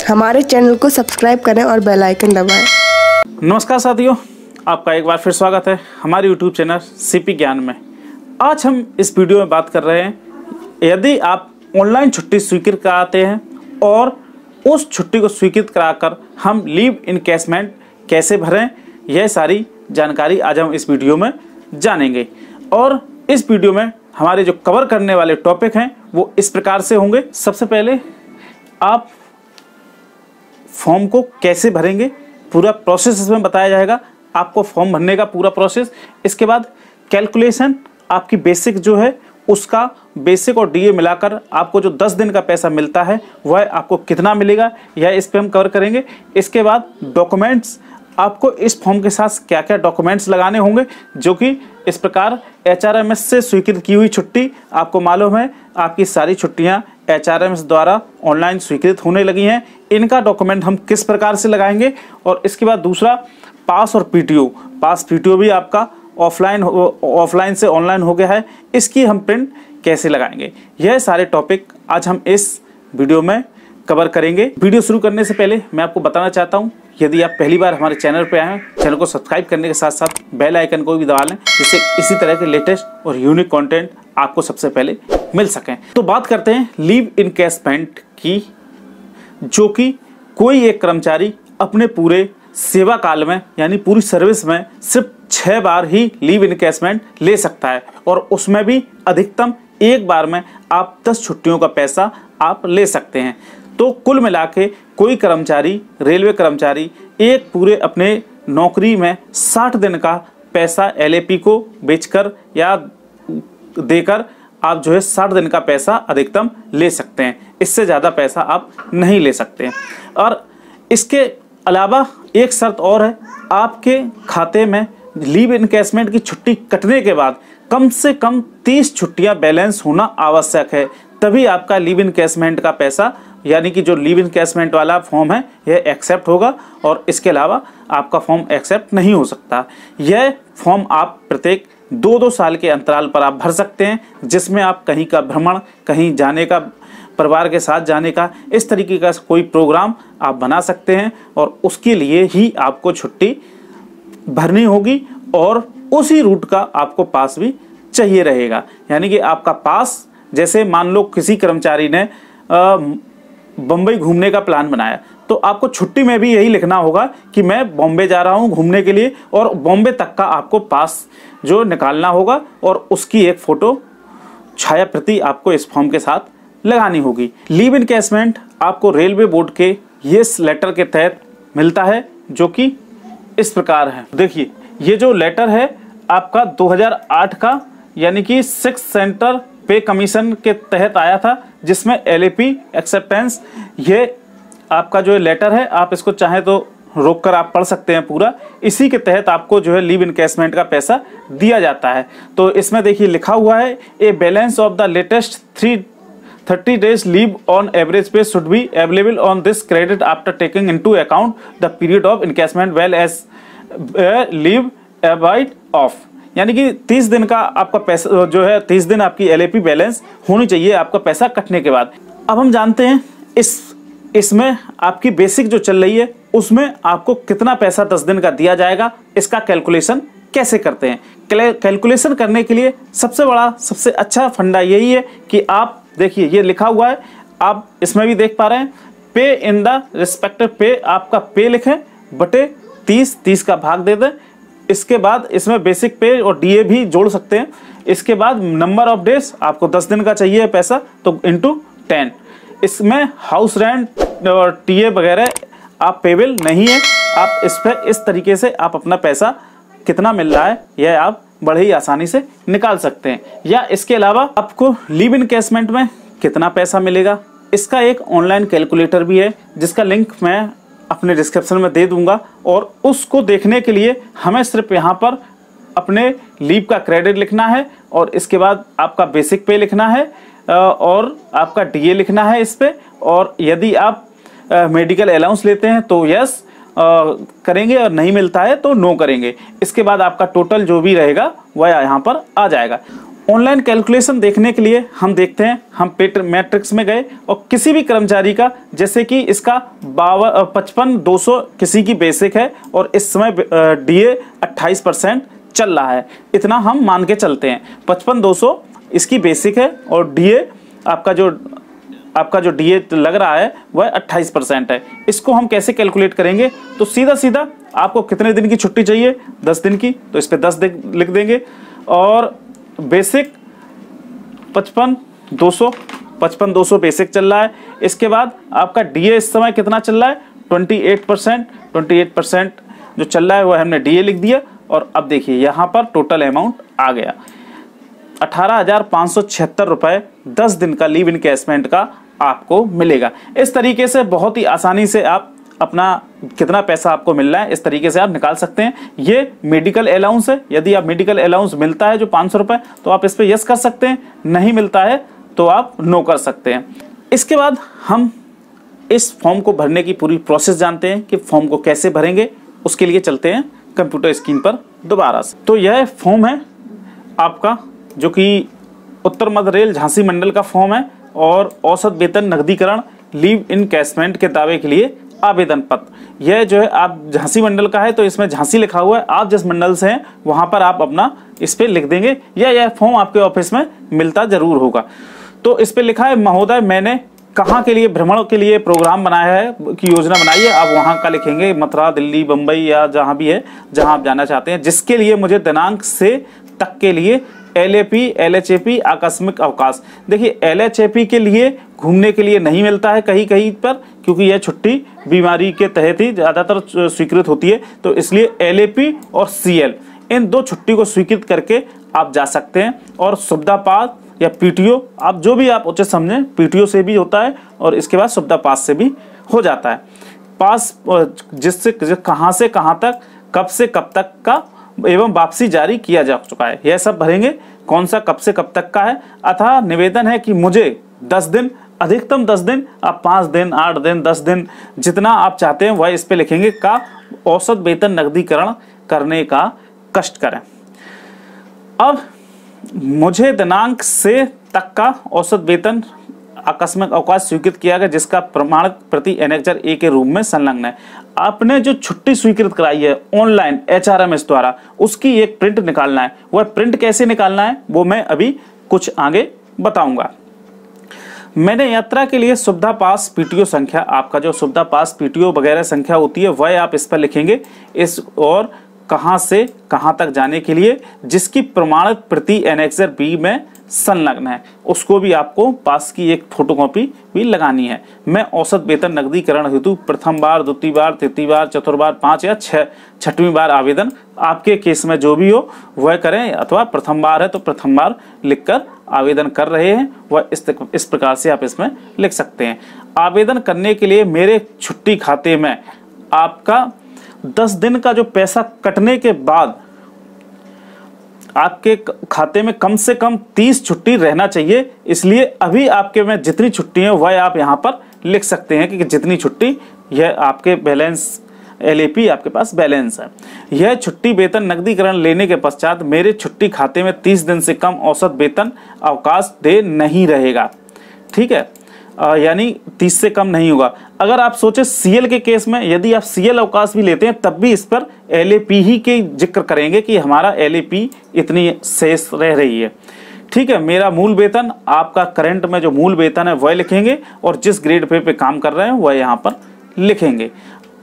हमारे चैनल को सब्सक्राइब करें और बेल आइकन दबाएं। नमस्कार साथियों, आपका एक बार फिर स्वागत है हमारे YouTube चैनल सीपी ज्ञान में। आज हम इस वीडियो में बात कर रहे हैं, यदि आप ऑनलाइन छुट्टी स्वीकृत कराते हैं और उस छुट्टी को स्वीकृत कराकर हम लीव इनकैशमेंट कैसे भरें, यह सारी जानकारी आज हम इस वीडियो में जानेंगे। और इस वीडियो में हमारे जो कवर करने वाले टॉपिक हैं वो इस प्रकार से होंगे। सबसे पहले आप फॉर्म को कैसे भरेंगे, पूरा प्रोसेस इसमें बताया जाएगा, आपको फॉर्म भरने का पूरा प्रोसेस। इसके बाद कैलकुलेशन, आपकी बेसिक जो है उसका बेसिक और डीए मिलाकर आपको जो 10 दिन का पैसा मिलता है वह आपको कितना मिलेगा, यह इस पे हम कवर करेंगे। इसके बाद डॉक्यूमेंट्स, आपको इस फॉर्म के साथ क्या क्या डॉक्यूमेंट्स लगाने होंगे, जो कि इस प्रकार एचआरएमएस से स्वीकृत की हुई छुट्टी, आपको मालूम है आपकी सारी छुट्टियां एचआरएमएस द्वारा ऑनलाइन स्वीकृत होने लगी हैं, इनका डॉक्यूमेंट हम किस प्रकार से लगाएंगे। और इसके बाद दूसरा पास और पीटीओ, पास पीटीओ भी आपका ऑफलाइन से ऑनलाइन हो गया है, इसकी हम प्रिंट कैसे लगाएंगे, यह सारे टॉपिक आज हम इस वीडियो में कवर करेंगे। वीडियो शुरू करने से पहले मैं आपको बताना चाहता हूं, यदि आप पहली बार हमारे चैनल पर आए हैं, चैनल को सब्सक्राइब करने के साथ साथ बेल आइकन को भी दबा लें, जिससे इसी तरह के लेटेस्ट और यूनिक कंटेंट आपको सबसे पहले मिल सकें। तो बात करते हैं लीव इनकैशमेंट की, जो कि कोई एक कर्मचारी अपने पूरे सेवा काल में यानी पूरी सर्विस में सिर्फ 6 बार ही लीव इनकैशमेंट ले सकता है, और उसमें भी अधिकतम एक बार में आप 10 छुट्टियों का पैसा आप ले सकते हैं। तो कुल मिला के कोई कर्मचारी, रेलवे कर्मचारी एक पूरे अपने नौकरी में 60 दिन का पैसा एलएपी को बेचकर या देकर आप जो है 60 दिन का पैसा अधिकतम ले सकते हैं, इससे ज़्यादा पैसा आप नहीं ले सकते हैं। और इसके अलावा एक शर्त और है, आपके खाते में लीव इनकैशमेंट की छुट्टी कटने के बाद कम से कम 30 छुट्टियां बैलेंस होना आवश्यक है, तभी आपका लीव इनकैशमेंट का पैसा यानी कि जो लीव इनकैशमेंट वाला फॉर्म है यह एक्सेप्ट होगा, और इसके अलावा आपका फॉर्म एक्सेप्ट नहीं हो सकता। यह फॉर्म आप प्रत्येक 2-2 साल के अंतराल पर आप भर सकते हैं, जिसमें आप कहीं का भ्रमण, कहीं जाने का, परिवार के साथ जाने का, इस तरीके का कोई प्रोग्राम आप बना सकते हैं, और उसके लिए ही आपको छुट्टी भरनी होगी, और उसी रूट का आपको पास भी चाहिए रहेगा। यानी कि आपका पास, जैसे मान लो किसी कर्मचारी ने बम्बई घूमने का प्लान बनाया, तो आपको छुट्टी में भी यही लिखना होगा कि मैं बॉम्बे जा रहा हूं घूमने के लिए, और बॉम्बे तक का आपको पास जो निकालना होगा, और उसकी एक फोटो छाया प्रति आपको इस फॉर्म के साथ लगानी होगी। लीव इनकैशमेंट आपको रेलवे बोर्ड के येस लेटर के तहत मिलता है, जो कि इस प्रकार है। देखिए, ये जो लेटर है आपका 2008 का, यानी कि 6 सेंटर पे कमीशन के तहत आया था, जिसमें एलएपी एक्सेप्टेंस, ये आपका जो लेटर है, आप इसको चाहें तो रोककर आप पढ़ सकते हैं पूरा। इसी के तहत आपको जो है लीव इनकैशमेंट का पैसा दिया जाता है। तो इसमें देखिए लिखा हुआ है, a balance of the latest 30 days leave on average pay should be available on this credit after taking into account the period of encashment well as leave availed of. यानी कि 30 दिन का आपका पैसा जो है, 30 दिन आपकी एलएपी बैलेंस होनी चाहिए आपका पैसा कटने के बाद। अब हम जानते हैं इसमें आपकी बेसिक जो चल रही है उसमें आपको कितना पैसा 10 दिन का दिया जाएगा, इसका कैलकुलेशन कैसे करते हैं। कैलकुलेशन करने के लिए सबसे अच्छा फंडा यही है कि आप देखिए, ये लिखा हुआ है, आप इसमें भी देख पा रहे हैं, पे इन द रिस्पेक्टिव पे, आपका पे लिखें बटे 30 का भाग दे दें। इसके बाद इसमें बेसिक पे और डीए भी जोड़ सकते हैं। इसके बाद नंबर ऑफ डेज, आपको 10 दिन का चाहिए पैसा, तो इंटू 10। इसमें हाउस रेंट और टीए वगैरह आप पेबल नहीं है, आप इस पर इस तरीके से आप अपना पैसा कितना मिल रहा है यह आप बड़े ही आसानी से निकाल सकते हैं। या इसके अलावा आपको लीव इनकैशमेंट में कितना पैसा मिलेगा, इसका एक ऑनलाइन कैलकुलेटर भी है, जिसका लिंक मैं अपने डिस्क्रिप्शन में दे दूंगा, और उसको देखने के लिए हमें सिर्फ यहाँ पर अपने लीव का क्रेडिट लिखना है, और इसके बाद आपका बेसिक पे लिखना है, और आपका डीए लिखना है इस पे, और यदि आप मेडिकल अलाउंस लेते हैं तो यस करेंगे, और नहीं मिलता है तो नो करेंगे। इसके बाद आपका टोटल जो भी रहेगा वह यहाँ पर आ जाएगा। ऑनलाइन कैलकुलेशन देखने के लिए हम देखते हैं, हम पे मैट्रिक्स में गए और किसी भी कर्मचारी का, जैसे कि इसका 55,200 किसी की बेसिक है और इस समय DA 28% चल रहा है, इतना हम मान के चलते हैं। 55,200 इसकी बेसिक है और DA आपका जो DA लग रहा है वह 28% है। इसको हम कैसे कैलकुलेट करेंगे? तो सीधा सीधा आपको कितने दिन की छुट्टी चाहिए? 10 दिन की, तो इस पे 10 लिख देंगे और बेसिक 55,200 बेसिक चल रहा है। इसके बाद आपका DA इस समय कितना चल रहा है? 28% जो चल रहा है वह हमने DA लिख दिया और अब देखिए यहाँ पर टोटल अमाउंट आ गया 18,576 रुपये 10 दिन का लीव इनकैशमेंट का आपको मिलेगा। इस तरीके से बहुत ही आसानी से आप अपना कितना पैसा आपको मिल रहा है इस तरीके से आप निकाल सकते हैं। ये मेडिकल अलाउंस है, यदि आप मेडिकल अलाउंस मिलता है जो 500 रुपये तो आप इस पर यस कर सकते हैं, नहीं मिलता है तो आप नो कर सकते हैं। इसके बाद हम इस फॉर्म को भरने की पूरी प्रोसेस जानते हैं कि फॉर्म को कैसे भरेंगे। उसके लिए चलते हैं कंप्यूटर स्क्रीन पर दोबारा से। तो यह फॉर्म है आपका, जो कि उत्तर मध्य रेल झांसी मंडल का फॉर्म है और औसत वेतन नकदीकरण लीव इनकैशमेंट के दावे के लिए आवेदन पत्र। यह जो है आप झांसी मंडल का है तो इसमें झांसी लिखा हुआ है, आप जिस मंडल से हैं वहां पर आप अपना इस पे लिख देंगे या यह फॉर्म आपके ऑफिस में मिलता जरूर होगा। तो इस पे लिखा है, महोदय मैंने कहाँ के लिए भ्रमण के लिए प्रोग्राम बनाया है कि योजना बनाई है, आप वहां का लिखेंगे, मथुरा, दिल्ली, बम्बई या जहां भी है जहां आप जाना चाहते हैं, जिसके लिए मुझे दिनांक से तक के लिए LAP LHAP आकस्मिक अवकाश। देखिए LHAP के लिए घूमने के लिए नहीं मिलता है कहीं कहीं पर, क्योंकि यह छुट्टी बीमारी के तहत ही ज़्यादातर स्वीकृत होती है, तो इसलिए LAP और CL इन 2 छुट्टी को स्वीकृत करके आप जा सकते हैं। और सुविधा पास या PTO, आप जो भी आप उचित समझें, PTO से भी होता है और इसके बाद सुविधा पास से भी हो जाता है। पास जिससे कहाँ से कहाँ तक, कब से कब तक का एवं वापसी जारी किया जा चुका है, यह सब भरेंगे। कौन सा कब से कब तक का है। अतः निवेदन है कि मुझे 10 दिन, अधिकतम 10 दिन, आप 5 दिन, 8 दिन, 10 दिन जितना आप चाहते हैं वह इस पे लिखेंगे, का औसत वेतन नकदीकरण करने का कष्ट करें। अब मुझे दिनांक से तक का औसत वेतन आकस्मिक अवकाश स्वीकृत किया गया जिसका प्रमाणित प्रति एनेक्जर A के रूप में संलग्न है। आपने जो छुट्टी स्वीकृत कराई है ऑनलाइन HRMS द्वारा, उसकी एक प्रिंट निकालना है। वह प्रिंट कैसे निकालना है वो मैं अभी कुछ आगे बताऊंगा। मैंने यात्रा के लिए सुविधा पास PTO संख्या, आपका जो सुविधा पास PTO वगैरह संख्या होती है वह आप इस पर लिखेंगे, इस और कहां से कहां तक जाने के लिए जिसकी प्रमाणित प्रति एनेक्जर B में संलग्न है, उसको भी आपको पास की एक फोटोकॉपी भी लगानी है। मैं औसत वेतन नकदीकरण हेतु प्रथम बार, द्वितीय बार, तृतीय बार, चतुर्थ बार, 5 या 6वीं बार आवेदन, आपके केस में जो भी हो वह करें, अथवा प्रथम बार है तो प्रथम बार लिखकर आवेदन कर रहे हैं वह इस प्रकार से आप इसमें लिख सकते हैं। आवेदन करने के लिए मेरे छुट्टी खाते में आपका 10 दिन का जो पैसा कटने के बाद आपके खाते में कम से कम 30 छुट्टी रहना चाहिए। इसलिए अभी आपके में जितनी छुट्टी है वह आप यहाँ पर लिख सकते हैं कि जितनी छुट्टी, यह आपके बैलेंस LAP आपके पास बैलेंस है। यह छुट्टी वेतन नकदीकरण लेने के पश्चात मेरे छुट्टी खाते में 30 दिन से कम औसत वेतन अवकाश दे नहीं रहेगा। ठीक है, यानी 30 से कम नहीं होगा। अगर आप सोचे CL के केस में, यदि आप CL अवकाश भी लेते हैं तब भी इस पर LAP ही के जिक्र करेंगे कि हमारा LAP इतनी शेष रह रही है। ठीक है, मेरा मूल वेतन, आपका करंट में जो मूल वेतन है वह लिखेंगे और जिस ग्रेड पे काम कर रहे हैं वह यहाँ पर लिखेंगे।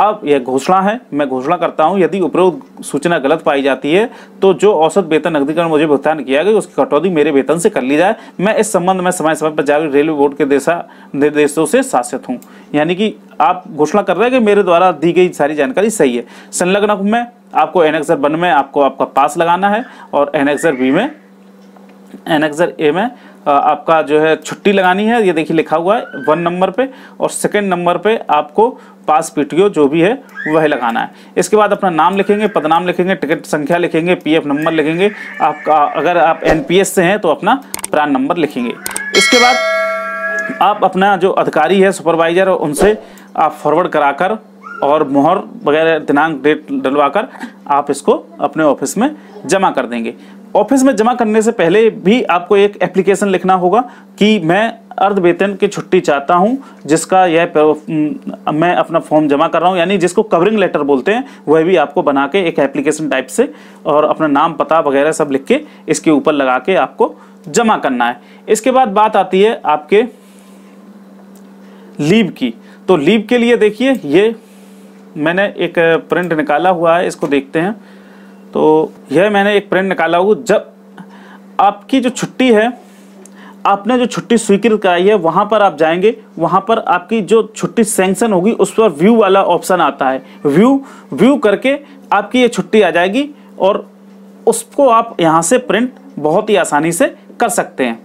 अब यह घोषणा है, मैं घोषणा करता हूं, यदि उपरोक्त सूचना गलत पाई जाती है तो जो औसत वेतन नकदीकरण मुझे भुगतान किया गया उसकी कटौती मेरे वेतन से कर ली जाए। मैं इस संबंध में समय समय पर जारी रेलवे बोर्ड के निर्देशों से शासित हूं। यानी कि आप घोषणा कर रहे हैं कि मेरे द्वारा दी गई सारी जानकारी सही है। संलग्न में आपको एनेक्जर 1 में आपको आपका पास लगाना है और एनेक्जर B में, एनेक्जर A में आपका जो है छुट्टी लगानी है। ये देखिए लिखा हुआ है 1 नंबर पे, और 2nd नंबर पे आपको पास PTO जो भी है वह लगाना है। इसके बाद अपना नाम लिखेंगे, पदनाम लिखेंगे, टिकट संख्या लिखेंगे, PF नंबर लिखेंगे, आपका अगर आप NPS से हैं तो अपना प्रान नंबर लिखेंगे। इसके बाद आप अपना जो अधिकारी है, सुपरवाइजर, उनसे आप फॉरवर्ड कराकर और मोहर वगैरह दिनांक डेट डलवाकर आप इसको अपने ऑफिस में जमा कर देंगे। ऑफिस में जमा करने से पहले भी आपको एक एप्लीकेशन लिखना होगा कि मैं अर्ध वेतन की छुट्टी चाहता हूं, जिसका मैं अपना फॉर्म जमा कर रहा हूं, यानी जिसको कवरिंग लेटर बोलते हैं, वह भी आपको बना के एक एप्लीकेशन टाइप से और अपना नाम पता वगैरह सब लिख के इसके ऊपर लगा के आपको जमा करना है। इसके बाद बात आती है आपके लीव की। तो लीव के लिए देखिए, ये मैंने एक प्रिंट निकाला हुआ है, इसको देखते हैं। तो यह मैंने एक प्रिंट निकाला हुआ, जब आपकी जो छुट्टी है, आपने जो छुट्टी स्वीकृत कराई है, वहां पर आप जाएंगे, वहां पर आपकी जो छुट्टी सैंक्शन होगी उस पर व्यू वाला ऑप्शन आता है। व्यू करके आपकी ये छुट्टी आ जाएगी और उसको आप यहां से प्रिंट बहुत ही आसानी से कर सकते हैं।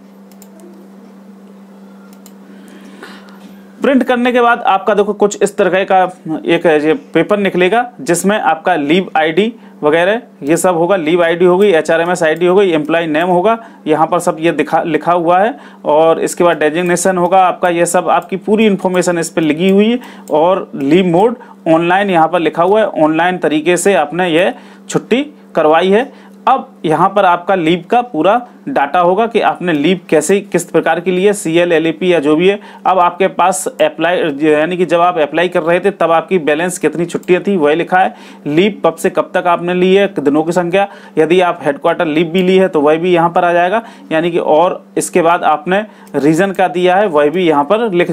प्रिंट करने के बाद आपका देखो कुछ इस तरह का एक ये पेपर निकलेगा, जिसमें आपका लीव आईडी वगैरह ये सब होगा। लीव आईडी होगी, HRMS आईडी होगी, एम्प्लॉय नेम होगा, यहाँ पर सब ये लिखा हुआ है। और इसके बाद डेजिग्नेशन होगा आपका, ये सब आपकी पूरी इन्फॉर्मेशन इस पर लिखी हुई है। और लीव मोड ऑनलाइन यहाँ पर लिखा हुआ है, ऑनलाइन तरीके से आपने ये छुट्टी करवाई है। अब यहाँ पर आपका लीव का पूरा डाटा होगा कि आपने लीव कैसे किस प्रकार की ली है, CL, LAP या जो भी है। अब आपके पास अप्लाई, यानी कि जब आप अप्लाई कर रहे थे तब आपकी बैलेंस कितनी छुट्टियां थी वह लिखा है। लीव कब से कब तक आपने ली है, दिनों की संख्या, यदि आप हेडक्वार्टर लीव भी ली है तो वह भी यहाँ पर आ जाएगा, यानी कि। और इसके बाद आपने रीजन का दिया है वह भी यहाँ पर लिख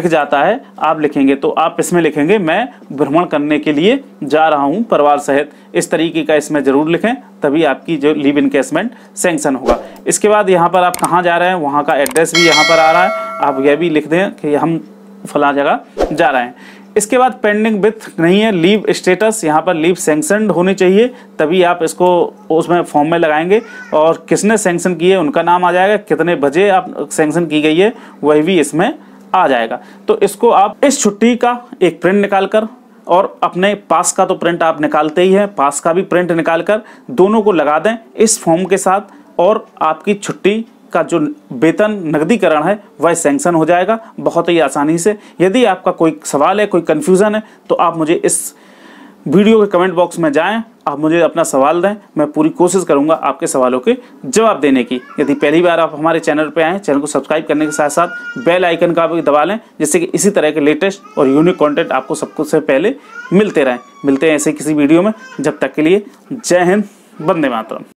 जाता है, आप लिखेंगे। तो आप इसमें लिखेंगे मैं भ्रमण करने के लिए जा रहा हूँ परिवार सहित, इस तरीके का इसमें जरूर लिखें, तभी आपकी जो लीव इनकेसमेंट सैंक्शन होगा। इसके बाद यहाँ पर आप कहाँ जा रहे हैं, वहाँ का एड्रेस भी यहाँ पर आ रहा है, आप यह भी लिख दें कि हम फला जगह जा रहे हैं। इसके बाद पेंडिंग विथ नहीं है, लीव स्टेटस, यहाँ पर लीव सैंक्शनड होनी चाहिए, तभी आप इसको उसमें फॉर्म में लगाएंगे। और किसने सैंक्शन की है उनका नाम आ जाएगा, कितने बजे आप सैंक्शन की गई है वही भी इसमें आ जाएगा। तो इसको आप इस छुट्टी का एक प्रिंट निकाल कर, और अपने पास का तो प्रिंट आप निकालते ही हैं, पास का भी प्रिंट निकाल कर दोनों को लगा दें इस फॉर्म के साथ, और आपकी छुट्टी का जो वेतन नकदीकरण है वह सैंक्शन हो जाएगा बहुत ही आसानी से। यदि आपका कोई सवाल है, कोई कन्फ्यूज़न है, तो आप मुझे इस वीडियो के कमेंट बॉक्स में जाएं, आप मुझे अपना सवाल दें, मैं पूरी कोशिश करूंगा आपके सवालों के जवाब देने की। यदि पहली बार आप हमारे चैनल पर आएँ, चैनल को सब्सक्राइब करने के साथ साथ बेल आइकन का भी दबा लें, जिससे कि इसी तरह के लेटेस्ट और यूनिक कंटेंट आपको सबसे पहले मिलते रहें। मिलते हैं ऐसे किसी वीडियो में, जब तक के लिए जय हिंद, वंदे मातरम।